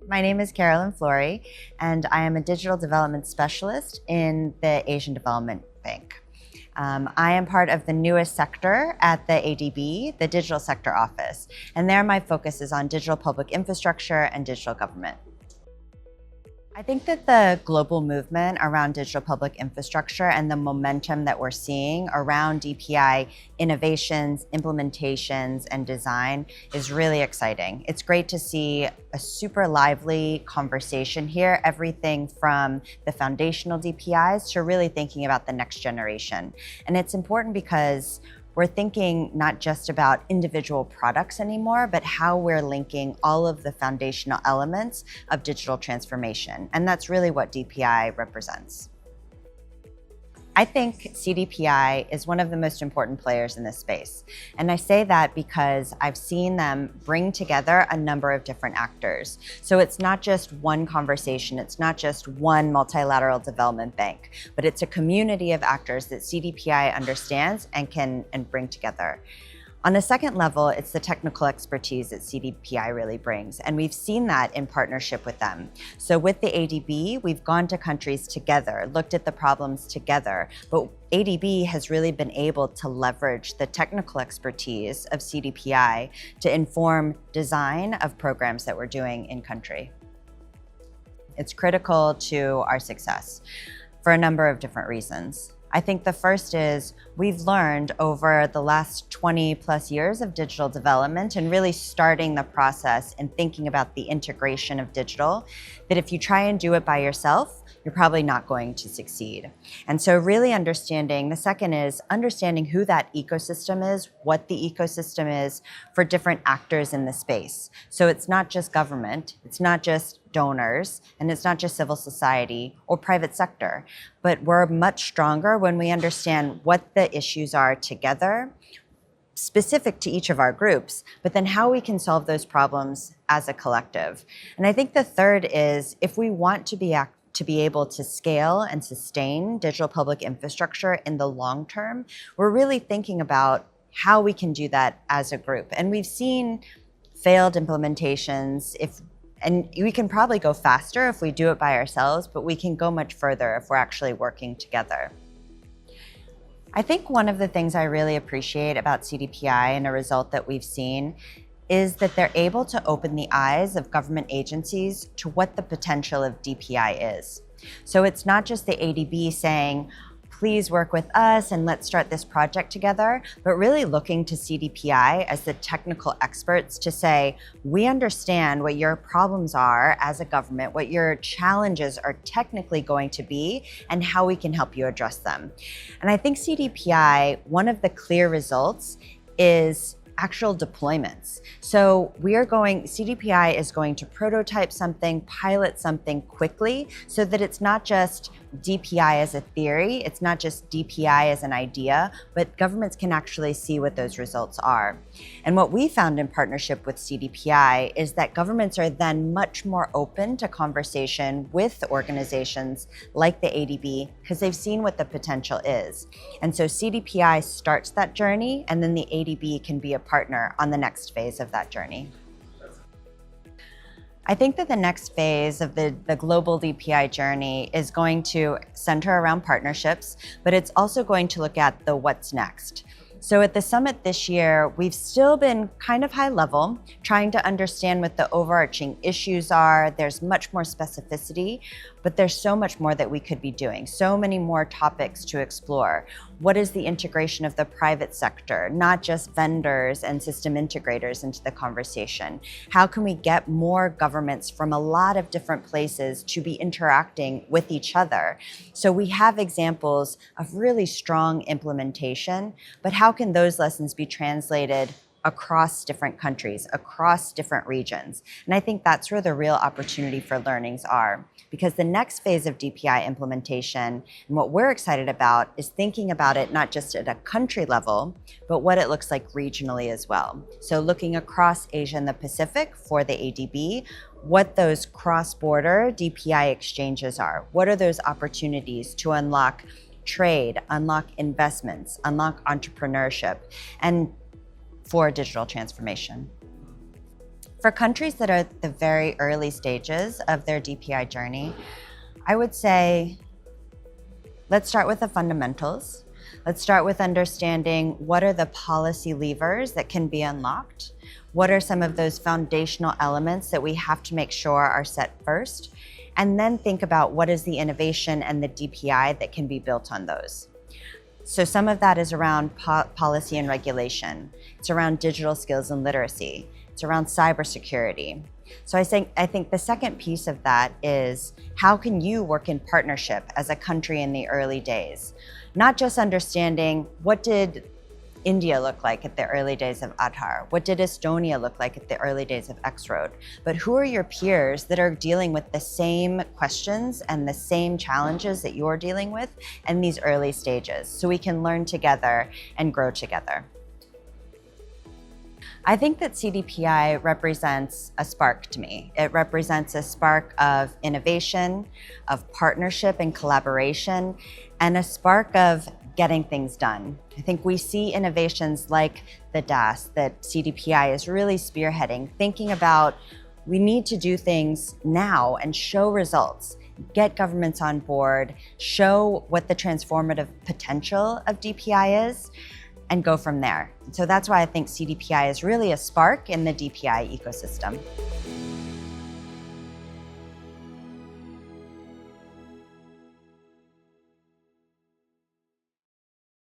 My name is Carolyn Florey, and I am a digital development specialist in the Asian Development Bank. I am part of the newest sector at the ADB, the Digital Sector Office, and there my focus is on digital public infrastructure and digital government. I think that the global movement around digital public infrastructure and the momentum that we're seeing around DPI innovations, implementations, and design is really exciting. It's great to see a super lively conversation here, everything from the foundational DPIs to really thinking about the next generation. And it's important because we're thinking not just about individual products anymore, but how we're linking all of the foundational elements of digital transformation. And that's really what DPI represents. I think CDPI is one of the most important players in this space. And I say that because I've seen them bring together a number of different actors. So it's not just one conversation, it's not just one multilateral development bank, but it's a community of actors that CDPI understands and can bring together. On a second level, it's the technical expertise that CDPI really brings, and we've seen that in partnership with them. So with the ADB, we've gone to countries together, looked at the problems together, but ADB has really been able to leverage the technical expertise of CDPI to inform design of programs that we're doing in country. It's critical to our success for a number of different reasons. I think the first is we've learned over the last 20 plus years of digital development and really starting the process and thinking about the integration of digital, that if you try and do it by yourself, you're probably not going to succeed. And so really understanding, the second is understanding who that ecosystem is, what the ecosystem is for different actors in the space. So it's not just government, it's not just donors, and it's not just civil society or private sector, but we're much stronger when we understand what the issues are together, specific to each of our groups, but then how we can solve those problems as a collective. And I think the third is if we want to be able to scale and sustain digital public infrastructure in the long term, we're really thinking about how we can do that as a group. And we've seen failed implementations, and we can probably go faster if we do it by ourselves, but we can go much further if we're actually working together. I think one of the things I really appreciate about CDPI and a result that we've seen is that they're able to open the eyes of government agencies to what the potential of DPI is. So it's not just the ADB saying, please work with us and let's start this project together, but really looking to CDPI as the technical experts to say, we understand what your problems are as a government, what your challenges are technically going to be, and how we can help you address them. And I think CDPI, one of the clear results is actual deployments. So CDPI is going to prototype something, pilot something quickly so that it's not just DPI as a theory, it's not just DPI as an idea, but governments can actually see what those results are. And what we found in partnership with CDPI is that governments are then much more open to conversation with organizations like the ADB because they've seen what the potential is. And so CDPI starts that journey, and then the ADB can be a partner on the next phase of that journey. I think that the next phase of the global DPI journey is going to center around partnerships, but it's also going to look at the what's next. So at the summit this year, we've still been kind of high level, trying to understand what the overarching issues are. There's much more specificity, but there's so much more that we could be doing, so many more topics to explore. What is the integration of the private sector, not just vendors and system integrators into the conversation? How can we get more governments from a lot of different places to be interacting with each other? So we have examples of really strong implementation, but how can those lessons be translated across different countries, across different regions? And I think that's where the real opportunity for learnings are. Because the next phase of DPI implementation, and what we're excited about, is thinking about it not just at a country level, but what it looks like regionally as well. So looking across Asia and the Pacific for the ADB, what those cross-border DPI exchanges are. What are those opportunities to unlock trade, unlock investments, unlock entrepreneurship, and for digital transformation. For countries that are at the very early stages of their DPI journey, I would say, let's start with the fundamentals. Let's start with understanding what are the policy levers that can be unlocked. What are some of those foundational elements that we have to make sure are set first? And then think about what is the innovation and the DPI that can be built on those. So some of that is around policy and regulation. It's around digital skills and literacy. It's around cybersecurity. So I think the second piece of that is how can you work in partnership as a country in the early days? Not just understanding what did India look like at the early days of Aadhaar? What did Estonia look like at the early days of X-Road? But who are your peers that are dealing with the same questions and the same challenges that you're dealing with in these early stages so we can learn together and grow together? I think that CDPI represents a spark to me. It represents a spark of innovation, of partnership and collaboration, and a spark of getting things done. I think we see innovations like the DAS that CDPI is really spearheading, thinking about we need to do things now and show results, get governments on board, show what the transformative potential of DPI is, and go from there. So that's why I think CDPI is really a spark in the DPI ecosystem.